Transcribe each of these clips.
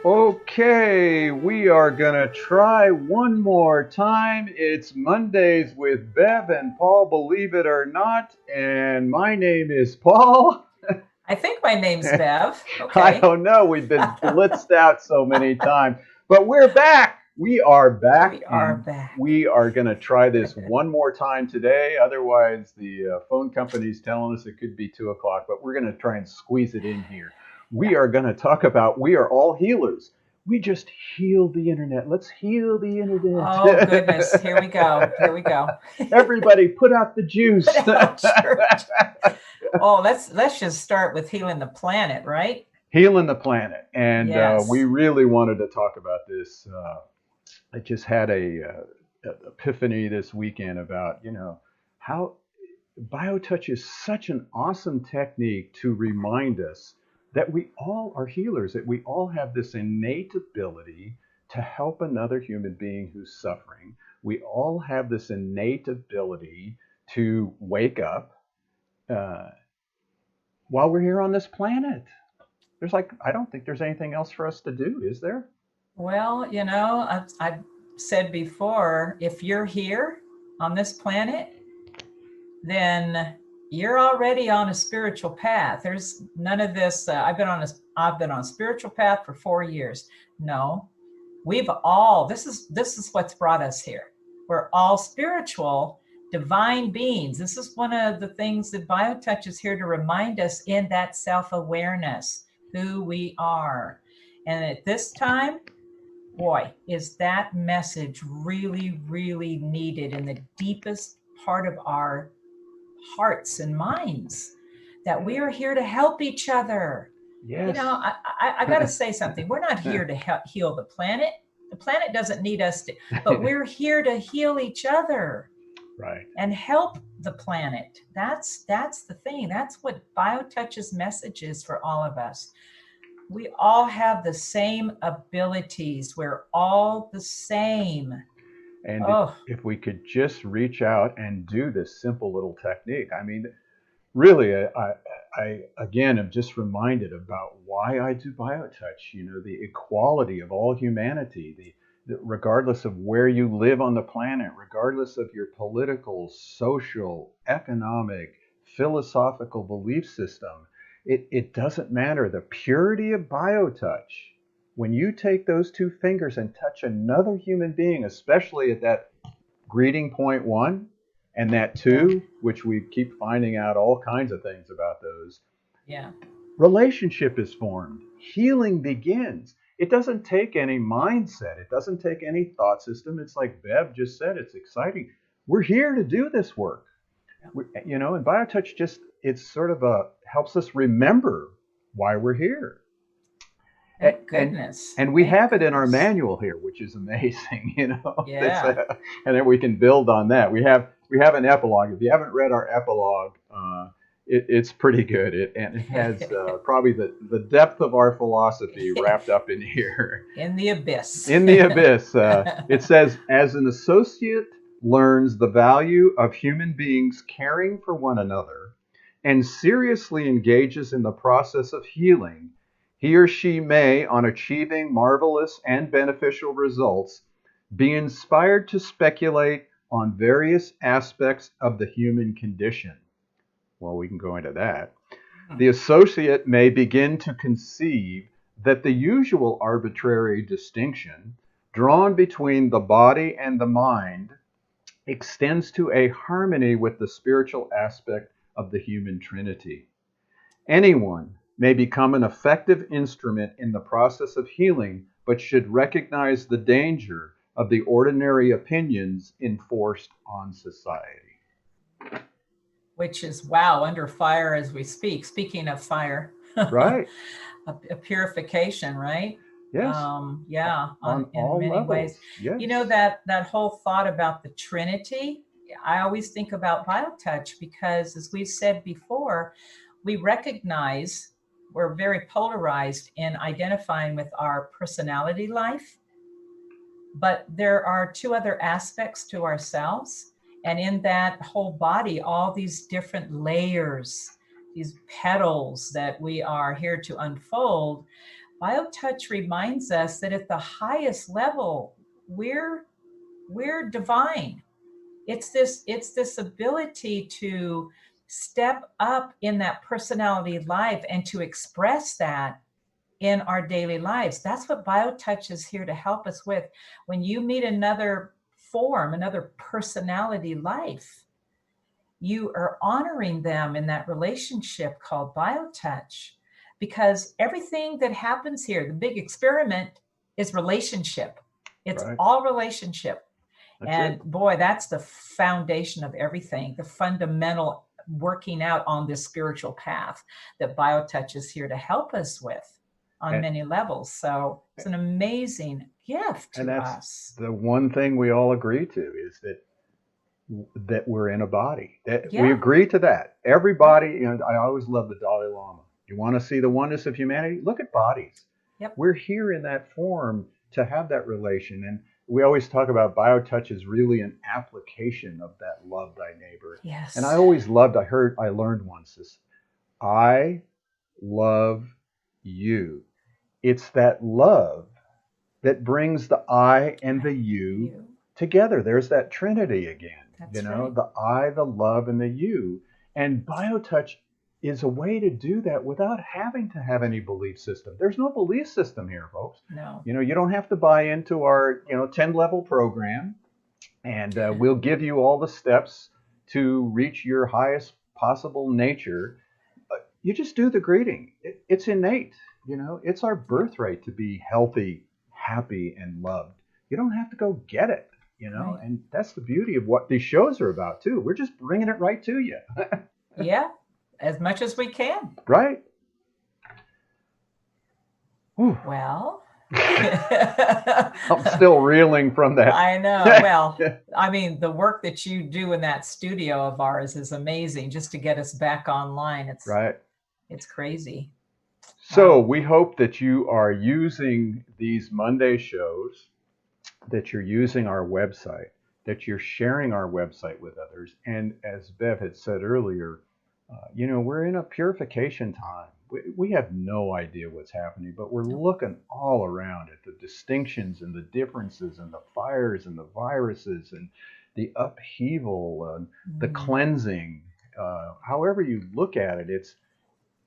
Okay, we are gonna try one more time. It's Mondays with Bev and Paul, believe it or not, and my name is Paul. I think my name's Bev. I Okay. don't know, we've been blitzed out so many times, but we're back. We are back, We are and back. we are gonna try this one more time today. Otherwise, the phone company's telling us it could be 2 o'clock, but we're gonna try and squeeze it in here. We Yeah. are gonna talk about we are all healers. We just healed the internet. Let's heal the Oh, goodness. internet. Here we go. Here we go. Everybody, put out the Put juice. out church. Oh, let's just start with healing the planet, right? Healing the planet. And we Yes. really wanted to talk about this. I just had a epiphany this weekend about, how BioTouch is such an awesome technique to remind us that we all are healers, that we all have this innate ability to help another human being who's suffering. We all have this innate ability to wake up uh, while we're here on this planet. I don't think there's anything else for us to do, is there? Well, I've said before, if you're here on this planet, then you're already on a spiritual path. There's none of this. I've been on a spiritual path for 4 years. No, we've all this is what's brought us here. We're all spiritual divine beings. This is one of the things that BioTouch is here to remind us, in that self-awareness, who we are. And at this time, boy, is that message really, really needed in the deepest part of our hearts and minds, that we are here to help each other. you Yes. know, I, I got to say something. We're not here to heal the planet. The planet doesn't need us to, but we're here to heal each other Right. and help the planet. That's the thing. That's what BioTouch's message is for all of us. We all have the same abilities. We're all the same. And Oh, if we could just reach out and do this simple little technique, I mean, really, I again am just reminded about why I do BioTouch. The equality of all humanity, regardless of where you live on the planet, regardless of your political, social, economic, philosophical belief system, it doesn't matter. The purity of BioTouch, when you take those two fingers and touch another human being, especially at that greeting point one and that yeah, two, which we keep finding out all kinds of things about those, yeah. relationship is formed. Healing begins. It doesn't take any mindset, it doesn't take any thought system. It's like Bev just said, it's exciting. We're here to do this work. And BioTouch just, it's sort of helps us remember why we're here. Thank and goodness. and we Thank have it in our goodness. manual here, which is amazing. Yeah. And then we can build on that. We have an epilogue. If you haven't read our epilogue, it's pretty good. And it has probably the depth of our philosophy wrapped up in here. In the abyss. In the abyss, it says, as an associate learns the value of human beings caring for one another and seriously engages in the process of healing, he or she may, on achieving marvelous and beneficial results, be inspired to speculate on various aspects of the human condition. Well, we can go into that. The associate may begin to conceive that the usual arbitrary distinction drawn between the body and the mind extends to a harmony with the spiritual aspect of the human trinity. Anyone may become an effective instrument in the process of healing, but should recognize the danger of the ordinary opinions enforced on society. Which is, wow, under fire as we speak. Speaking of fire, Right? a purification, right? Yes. Yeah, On in all many ways. levels. Yes. That whole thought about the Trinity. I always think about BioTouch because, as we've said before, we recognize we're very polarized in identifying with our personality life, but there are two other aspects to ourselves. And in that whole body, all these different layers, these petals that we are here to unfold, BioTouch reminds us that at the highest level, we're divine. It's this ability to step up in that personality life and to express that in our daily lives. That's what BioTouch is here to help us with. When you meet another form, another personality life, you are honoring them in that relationship called BioTouch, because everything that happens here, the big experiment, is relationship. It's Right. all relationship. That's And it. boy, that's the foundation of everything, the fundamental working out on this spiritual path that BioTouch is here to help us with on And, many levels. So it's an amazing gift and to that's us. the one thing we all agree to is that we're in a body. That we Yeah. agree to that. Yep. Everybody, I always love the Dalai Lama. You want to see the oneness of humanity? Look at bodies. Yep. We're here in that form to have that relation. And we always talk about BioTouch is really an application of that love thy neighbor. And I Yes. always loved, I learned once this, I love you. It's that love that brings the I and the you You. together. There's that trinity again, That's right. the I, the love, and the you. And BioTouch is a way to do that without having to have any belief system. There's no belief system here, folks. No. You don't have to buy into our, 10 level program, and we'll give you all the steps to reach your highest possible nature. You just do the greeting. It's innate. It's our birthright to be healthy, happy, and loved. You don't have to go get it. Right. And that's the beauty of what these shows are about too. We're just bringing it right to you. Yeah. As much as we can. Right. Whew. Well, I'm still reeling from that. I know. Well, I mean, the work that you do in that studio of ours is amazing just to get us back online. Right. It's crazy. So Wow. we hope that you are using these Monday shows, that you're using our website, that you're sharing our website with others. And as Bev had said earlier, we're in a purification time. We have no idea what's happening, but we're looking all around at the distinctions and the differences and the fires and the viruses and the upheaval and the Mm, cleansing. However you look at it,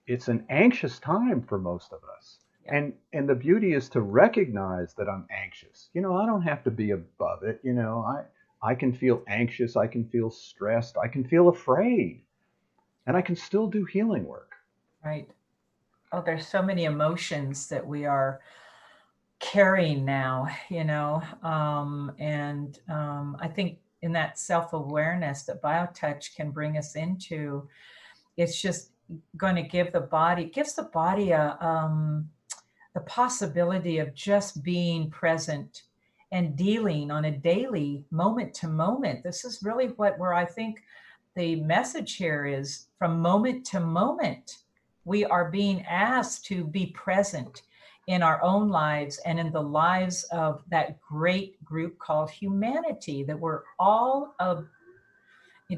it's an anxious time for most of us. yeah. And the beauty is to recognize that I'm anxious. I don't have to be above it. I can feel anxious, I can feel stressed, I can feel afraid, and I can still do healing work. Right. Oh, there's so many emotions that we are carrying now, and I think in that self-awareness that BioTouch can bring us into, it's just going to gives the body the possibility of just being present and dealing on a daily moment to moment. This is really where I think the message here is, from moment to moment we are being asked to be present in our own lives and in the lives of that great group called humanity, that we're all a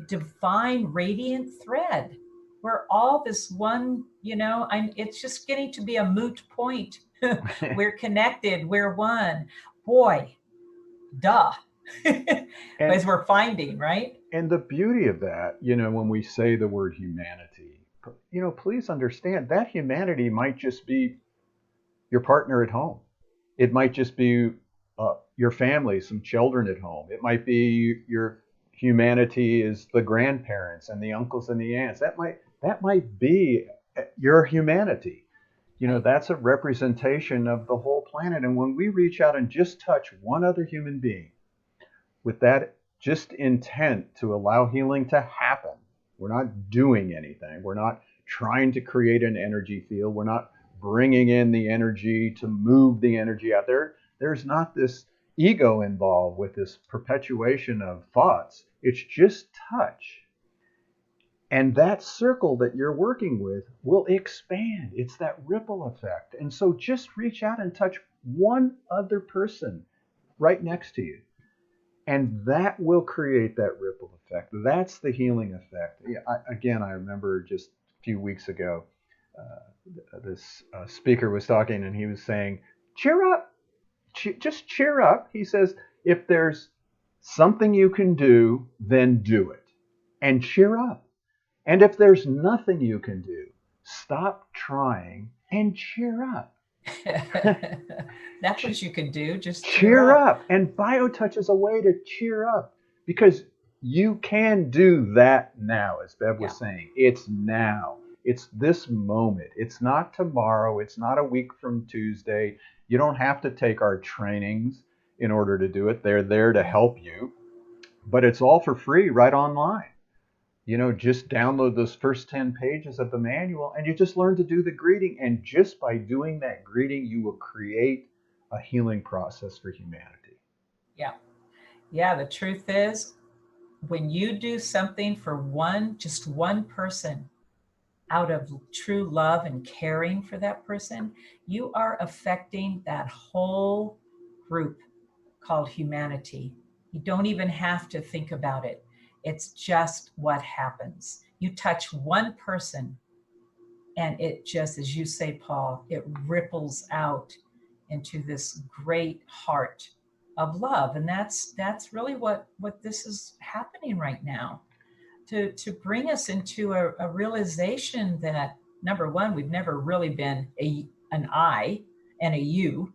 divine radiant thread. We're all this one, it's just getting to be a moot point. We're connected, we're one. Boy, duh. and As we're finding, right? and the beauty of that, when we say the word humanity, please understand that humanity might just be your partner at home. It might just be your family, some children at home. It might be your humanity is the grandparents and the uncles and the aunts. That might be your humanity. Right. That's a representation of the whole planet. And when we reach out and just touch one other human being with that just intent to allow healing to happen, we're not doing anything. We're not trying to create an energy field. We're not bringing in the energy to move the energy out there. There's not this ego involved with this perpetuation of thoughts. It's just touch. And that circle that you're working with will expand. It's that ripple effect. And so just reach out and touch one other person right next to you. And that will create that ripple effect. That's the healing effect. Yeah, again, I remember just a few weeks ago, this speaker was talking, and he was saying, cheer up, just cheer up. He says, if there's something you can do, then do it and cheer up. And if there's nothing you can do, stop trying and cheer up. That's what you can do. Just cheer up. And BioTouch is a way to cheer up, because you can do that now, as Bev was saying. It's now. It's this moment. It's not tomorrow. It's not a week from Tuesday. You don't have to take our trainings in order to do it. They're there to help you. But it's all for free right online. Just download those first 10 pages of the manual, and you just learn to do the greeting. And just by doing that greeting, you will create a healing process for humanity. Yeah. Yeah. The truth is, when you do something for just one person, out of true love and caring for that person, you are affecting that whole group called humanity. You don't even have to think about it. It's just what happens. You touch one person, and it just, as you say, Paul, it ripples out into this great heart of love. And that's really what this is happening right now, to bring us into a realization that, number one, we've never really been an I and a you.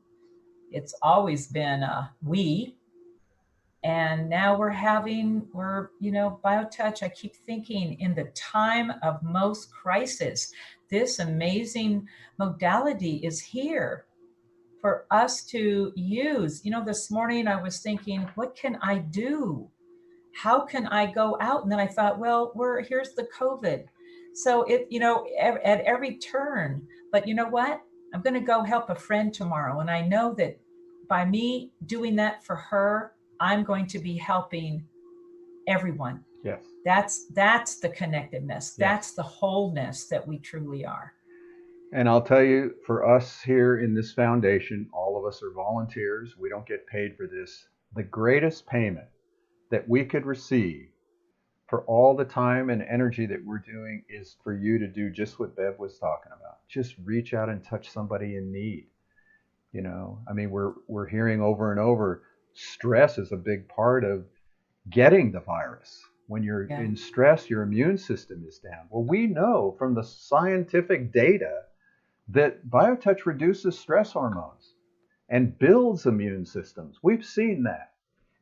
It's always been a we. And now we're BioTouch, I keep thinking, in the time of most crisis, this amazing modality is here for us to use. This morning I was thinking, what can I do? How can I go out? And then I thought, well, here's the COVID. So at every turn, but you know what? I'm going to go help a friend tomorrow. And I know that by me doing that for her, I'm going to be helping everyone. Yes. That's the connectedness. Yes. That's the wholeness that we truly are. And I'll tell you, for us here in this foundation, all of us are volunteers. We don't get paid for this. The greatest payment that we could receive for all the time and energy that we're doing is for you to do just what Bev was talking about. Just reach out and touch somebody in need. We're hearing over and over, stress is a big part of getting the virus. When you're in stress, your immune system is down. Well, we know from the scientific data that BioTouch reduces stress hormones and builds immune systems. We've seen that.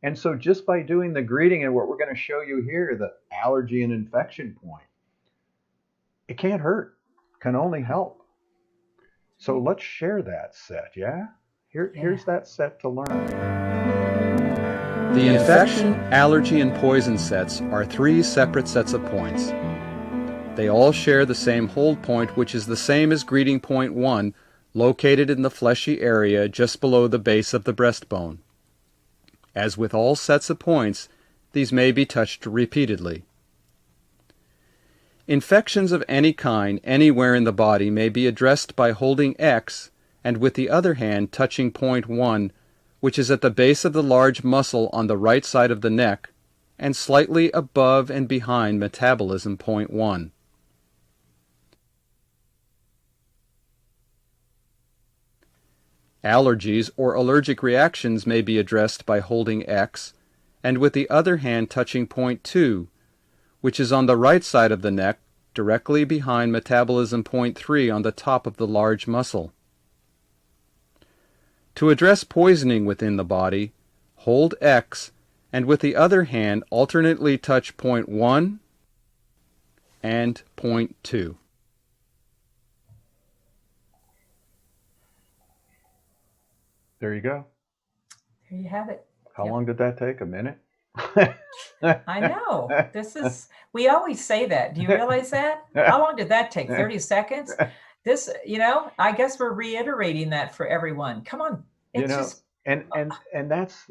And so just by doing the greeting and what we're going to show you here, the allergy and infection point, it can't hurt, can only help. So let's share that set, yeah? Here's that set to learn. The infection, allergy, and poison sets are 3 separate sets of points. They all share the same hold point, which is the same as greeting point 1, located in the fleshy area just below the base of the breastbone. As with all sets of points, these may be touched repeatedly. Infections of any kind anywhere in the body may be addressed by holding X and with the other hand touching point 1, which is at the base of the large muscle on the right side of the neck and slightly above and behind metabolism point 1. Allergies or allergic reactions may be addressed by holding X and with the other hand touching point 2, which is on the right side of the neck, directly behind metabolism point 3 on the top of the large muscle. To address poisoning within the body, hold X and with the other hand alternately touch point 1 and point 2. There you go. There you have it. How long did that take? A minute? I know. We always say that. Do you realize that? How long did that take? 30 seconds? This, I guess we're reiterating that for everyone. Come on. And that's,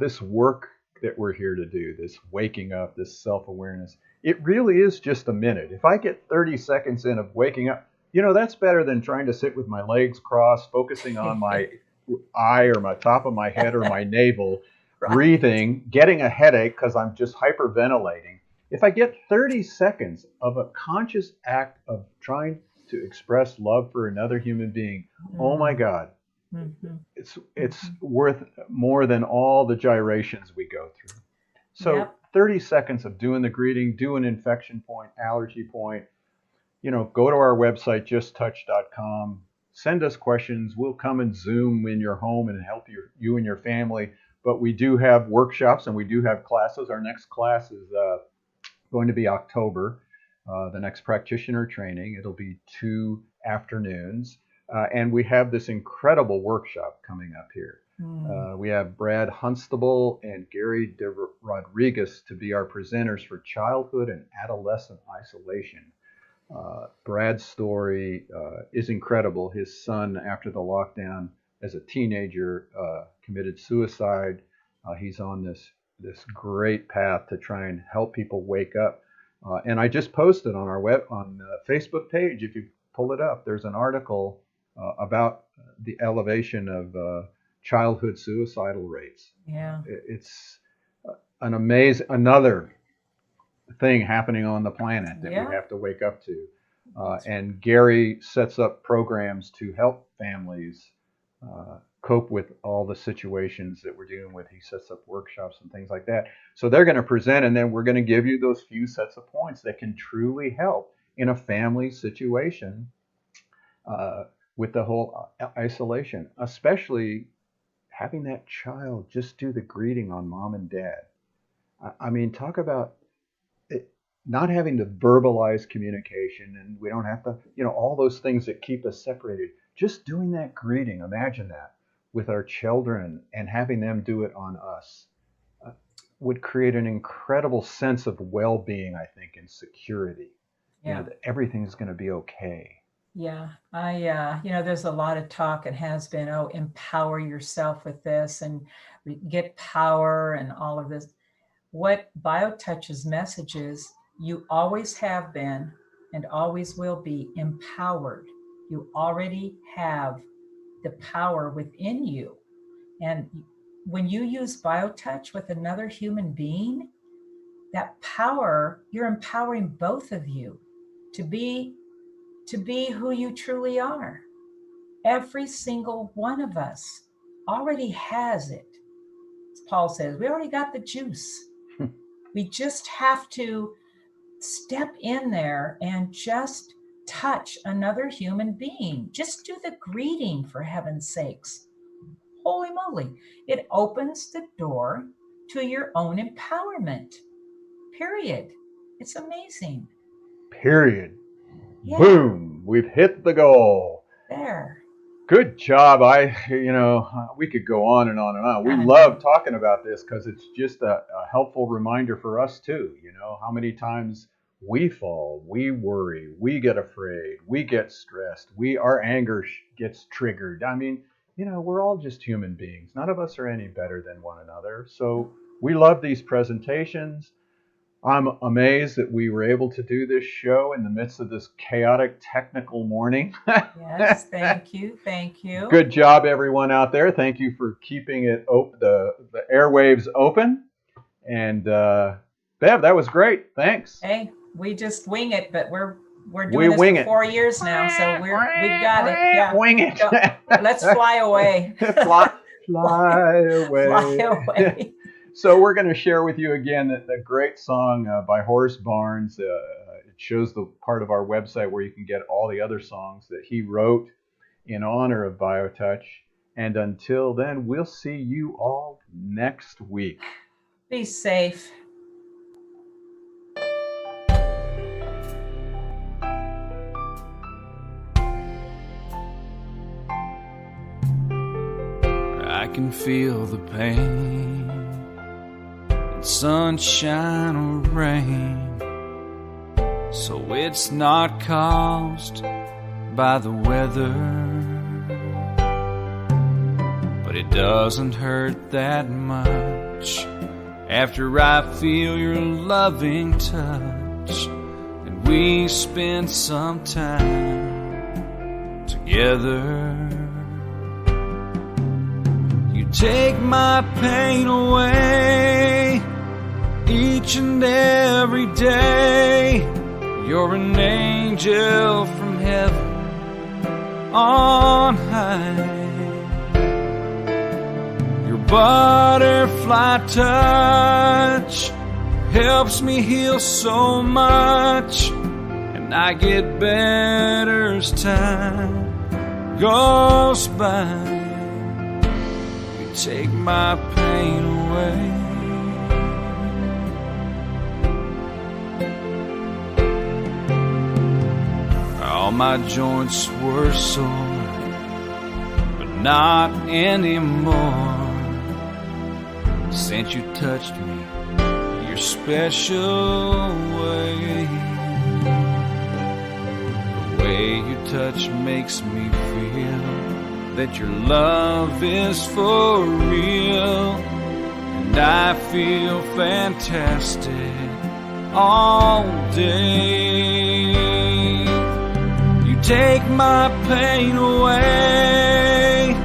this work that we're here to do, this waking up, this self-awareness, it really is just a minute. If I get 30 seconds in of waking up, that's better than trying to sit with my legs crossed, focusing on my eye or my top of my head or my navel, right. Breathing, getting a headache because I'm just hyperventilating. If I get 30 seconds of a conscious act of trying to express love for another human being, oh my God, it's worth more than all the gyrations we go through. So 30 seconds of doing the greeting, do an infection point, allergy point, go to our website, justtouch.com, send us questions. We'll come and Zoom in your home and help you and your family. But we do have workshops and we do have classes. Our next class is going to be October, the next practitioner training. It'll be 2 afternoons. And we have this incredible workshop coming up here. We have Brad Hunstable and Gary De Rodriguez to be our presenters for childhood and adolescent isolation. Brad's story is incredible. His son, after the lockdown, as a teenager, committed suicide. He's on this great path to try and help people wake up. And I just posted on our Facebook page. If you pull it up, there's an article about the elevation of childhood suicidal rates. Yeah, it's an amazing another thing happening on the planet that we have to wake up to. And Gary sets up programs to help families cope with all the situations that we're dealing with. He sets up workshops and things like that. So they're going to present, and then we're going to give you those few sets of points that can truly help in a family situation with the whole isolation, especially having that child just do the greeting on mom and dad. I mean, talk about not having to verbalize communication, and we don't have to, all those things that keep us separated. Just doing that greeting, imagine that, with our children and having them do it on us would create an incredible sense of well-being, I think, and security. That everything's going to be okay. Yeah, there's a lot of talk and has been, empower yourself with this and get power and all of this. What BioTouch's message is, you always have been and always will be empowered. You already have the power within you. And when you use BioTouch with another human being, that power, you're empowering both of you to be who you truly are. Every single one of us already has it. As Paul says, we already got the juice. We just have to step in there and just touch another human being. Just do the greeting, for heaven's sakes. Holy moly. It opens the door to your own empowerment. Period. It's amazing. Period. Yeah. Boom. We've hit the goal. There. Good job. We could go on and on and on. We love talking about this because it's just a helpful reminder for us too. How many times we fall, we worry, we get afraid, we get stressed, our anger gets triggered. I mean, we're all just human beings. None of us are any better than one another. So we love these presentations. I'm amazed that we were able to do this show in the midst of this chaotic technical morning. Yes, thank you. Good job, everyone out there. Thank you for keeping it the airwaves open. And Bev, that was great. Thanks. Hey, we just wing it, but we're doing this for 4 years now, so we've got it. Yeah. Wing it. So, let's fly away. Fly away. Fly away. So we're going to share with you again the great song by Horace Barnes. It shows the part of our website where you can get all the other songs that he wrote in honor of BioTouch. And until then, we'll see you all next week. Be safe. I can feel the pain, sunshine or rain, so it's not caused by the weather, but it doesn't hurt that much after I feel your loving touch and we spend some time together. You take my pain away each and every day. You're an angel from heaven on high. Your butterfly touch helps me heal so much, and I get better as time goes by. You take my pain away. All my joints were sore, but not anymore. Since you touched me your special way, the way you touch makes me feel that your love is for real, and I feel fantastic all day. You take my pain away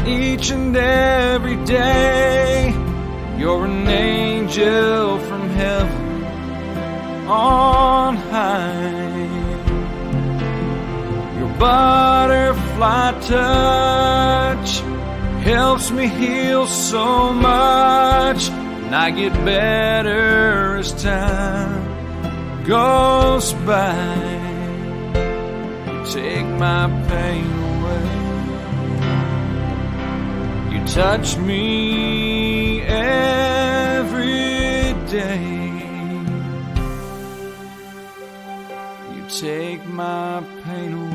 each and every day. You're an angel from heaven on high. Your butterfly touch helps me heal so much, and I get better as time goes by. You take my pain away. You touch me every day. You take my pain away.